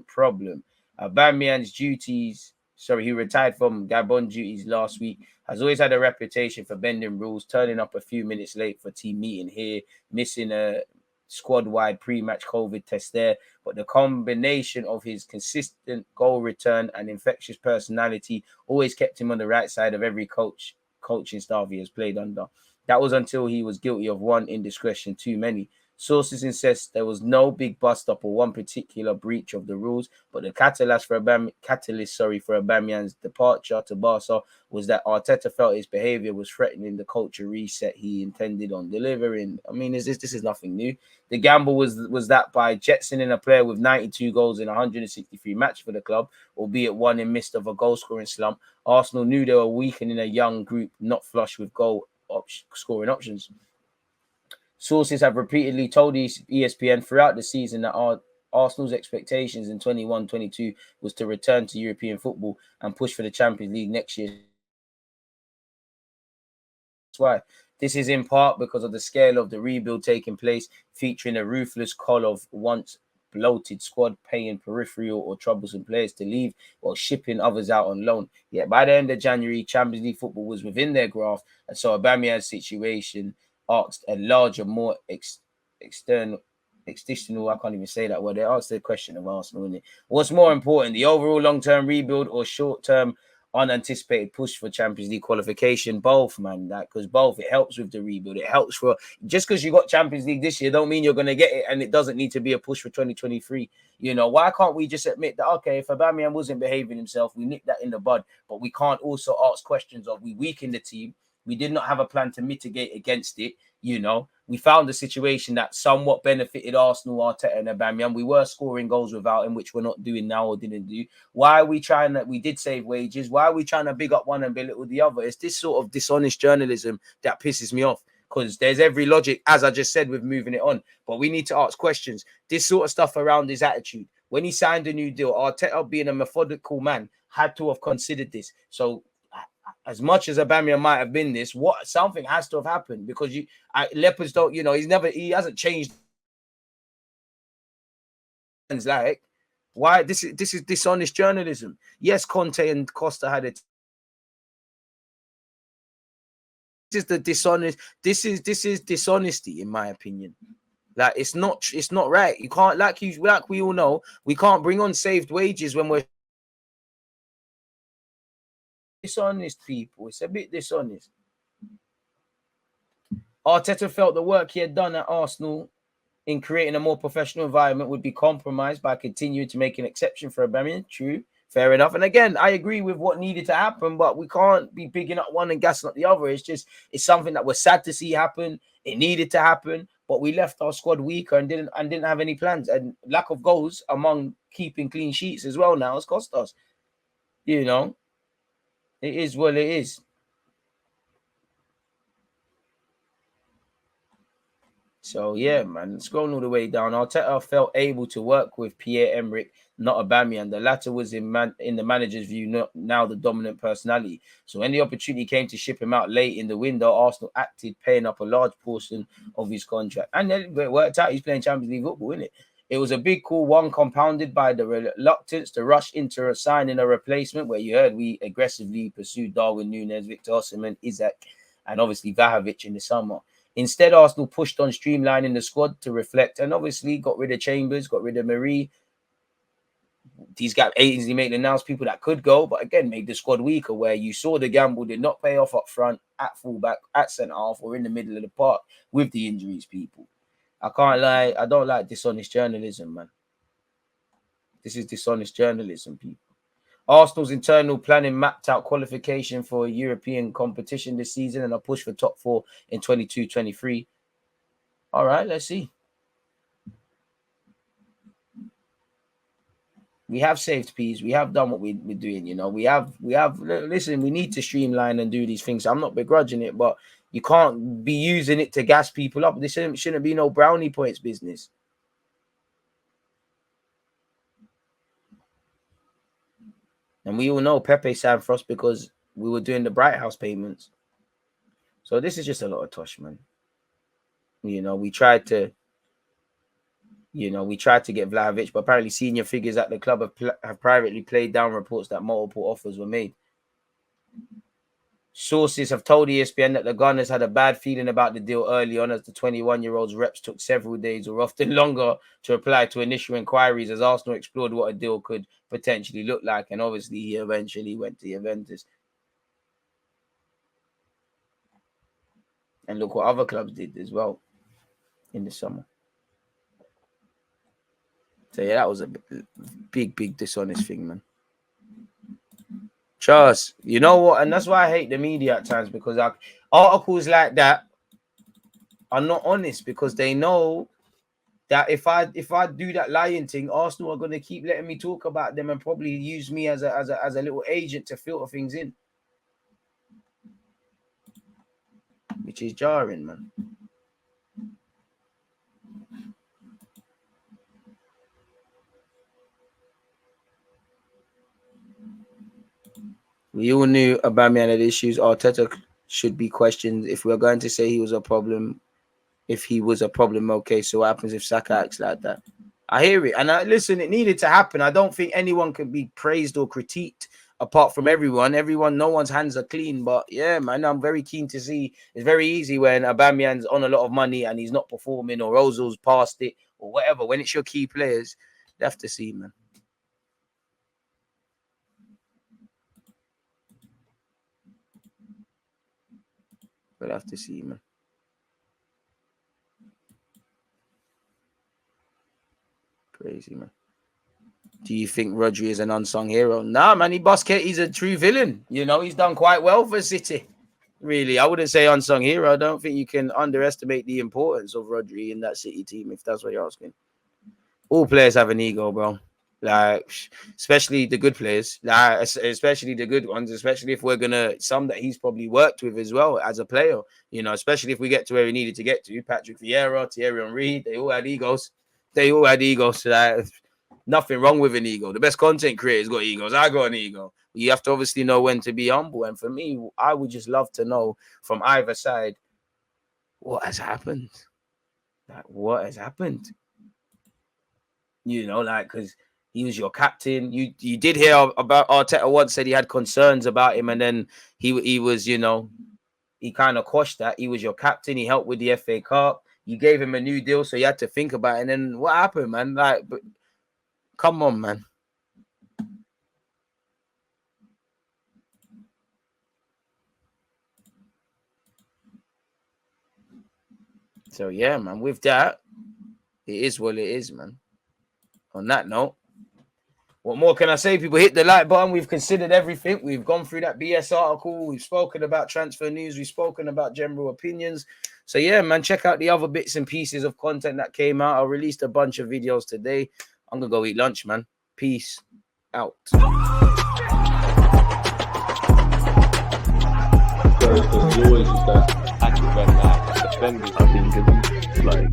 problem. Aubameyang's duties, he retired from Gabon duties last week, has always had a reputation for bending rules, turning up a few minutes late for team meeting here, missing a squad-wide pre-match COVID test there. But the combination of his consistent goal return and infectious personality always kept him on the right side of every coaching staff he has played under. That was until he was guilty of one indiscretion too many. Sources insist there was no big bust-up or one particular breach of the rules, but the catalyst for Aubameyang's departure to Barca was that Arteta felt his behaviour was threatening the culture reset he intended on delivering. I mean, this is nothing new. The gamble was that by jetsoning a player with 92 goals in 163 matches for the club, albeit one in midst of a goal-scoring slump, Arsenal knew they were weakening a young group not flush with goal-scoring options. Sources have repeatedly told ESPN throughout the season that Arsenal's expectations in 21-22 was to return to European football and push for the Champions League next year. That's why. This is in part because of the scale of the rebuild taking place, featuring a ruthless call of once bloated squad paying peripheral or troublesome players to leave while shipping others out on loan. Yet by the end of January, Champions League football was within their grasp, and so Aubameyang's situation asked a larger, more external, I can't even say that word. They asked the question of Arsenal, isn't it? What's more important, the overall long-term rebuild or short-term unanticipated push for Champions League qualification? Both, man. Because both, it helps with the rebuild. It helps for, just because you got Champions League this year, don't mean you're going to get it, and it doesn't need to be a push for 2023. You know, why can't we just admit that, okay, if Aubameyang wasn't behaving himself, we nipped that in the bud, but we can't also ask questions of, we weakened the team. We did not have a plan to mitigate against it. You know, we found a situation that somewhat benefited Arsenal, Arteta, and Aubameyang. We were scoring goals without him, which we're not doing now or didn't do. Why are we trying that? We did save wages. Why are we trying to big up one and belittle the other? It's this sort of dishonest journalism that pisses me off, because there's every logic, as I just said, with moving it on. But we need to ask questions. This sort of stuff around his attitude. When he signed a new deal, Arteta, being a methodical man, had to have considered this. So as much as Aubameyang might have been this, something has to have happened, because Leopards don't, he hasn't changed. Like, why this is dishonest journalism? Yes, Conte and Costa had it. This is the dishonest. This is dishonesty, in my opinion. Like, it's not right. You can't, like we all know, we can't bring on saved wages when we're dishonest people. It's a bit dishonest. Arteta felt the work he had done at Arsenal in creating a more professional environment would be compromised by continuing to make an exception for Aubameyang. True, fair enough. And again, I agree with what needed to happen, but we can't be bigging up one and gassing up the other. It's something that we're sad to see happen. It needed to happen, but we left our squad weaker and didn't have any plans. And lack of goals among keeping clean sheets as well now has cost us. You know, it is what it is. So, yeah, man, scrolling all the way down, Arteta felt able to work with Pierre-Emerick, not Aubameyang. The latter was, in the manager's view, now the dominant personality. So when the opportunity came to ship him out late in the window, Arsenal acted, paying up a large portion of his contract. And then it worked out. He's playing Champions League football, isn't it? It was a big call, one compounded by the reluctance to rush into signing a replacement, where you heard we aggressively pursued Darwin Núñez, Victor Osimhen, Isak, and obviously Vlahovic in the summer. Instead, Arsenal pushed on streamlining the squad to reflect, and obviously got rid of Chambers, got rid of Marie. These got Ainsley Maitland-Niles, people that could go, but again, made the squad weaker, where you saw the gamble did not pay off up front, at fullback, at centre-half, or in the middle of the park with the injuries, people. I can't lie, I don't like dishonest journalism, man. This is dishonest journalism, people. Arsenal's internal planning mapped out qualification for a European competition this season and a push for top four in 22-23. All right, let's see. We have saved peas. We have done what we're doing, you know. We have, listen, we need to streamline and do these things. I'm not begrudging it, but you can't be using it to gas people up. This shouldn't be no brownie points business. And we all know Pepe signed for us because we were doing the Bright House payments. So this is just a lot of tosh, man. You know, we tried to You know, we tried to get Vlahovic, but apparently senior figures at the club have privately played down reports that multiple offers were made. Sources have told ESPN that the Gunners had a bad feeling about the deal early on, as the 21-year-old's reps took several days or often longer to reply to initial inquiries as Arsenal explored what a deal could potentially look like. And obviously, he eventually went to Juventus. And look what other clubs did as well in the summer. So, yeah, that was a big dishonest thing, man. Trust, you know what? And that's why I hate the media at times, because articles like that are not honest, because they know that if I do that lying thing, Arsenal are going to keep letting me talk about them and probably use me as a little agent to filter things in, which is jarring, man. We all knew Aubameyang had issues. Arteta should be questioned. If we're going to say he was a problem, okay, so what happens if Saka acts like that? I hear it. And listen, it needed to happen. I don't think anyone can be praised or critiqued apart from everyone. No one's hands are clean. But yeah, man, I'm very keen to see. It's very easy when Aubameyang's on a lot of money and he's not performing, or Ozil's past it, or whatever. When it's your key players, you have to see, man. We'll have to see, man. Crazy, man. Do you think Rodri is an unsung hero? Nah, man, he's a true villain. You know, he's done quite well for City. Really, I wouldn't say unsung hero. I don't think you can underestimate the importance of Rodri in that City team, if that's what you're asking. All players have an ego, bro. Like, especially the good players, like, especially the good ones, especially if we're some that he's probably worked with as well as a player, you know, especially if we get to where we needed to get to. Patrick Vieira, Thierry Henry, they all had egos. Like, nothing wrong with an ego. The best content creators got egos. I got an ego. You have to obviously know when to be humble. And for me, I would just love to know from either side what has happened. Like, what has happened? You know, like, because he was your captain. You did hear about Arteta once said he had concerns about him, and then he was, you know, he kind of quashed that. He was your captain. He helped with the FA Cup. You gave him a new deal, so you had to think about it. And then what happened, man? Like, but come on, man. So yeah, man. With that, it is what it is, man. On that note, what more can I say? People, hit the like button. We've considered everything. We've gone through that BS article. We've spoken about transfer news. We've spoken about general opinions. So yeah, man, check out the other bits and pieces of content that came out. I released a bunch of videos today. I'm going to go eat lunch, man. Peace out. There's always that active defenders. I think, like,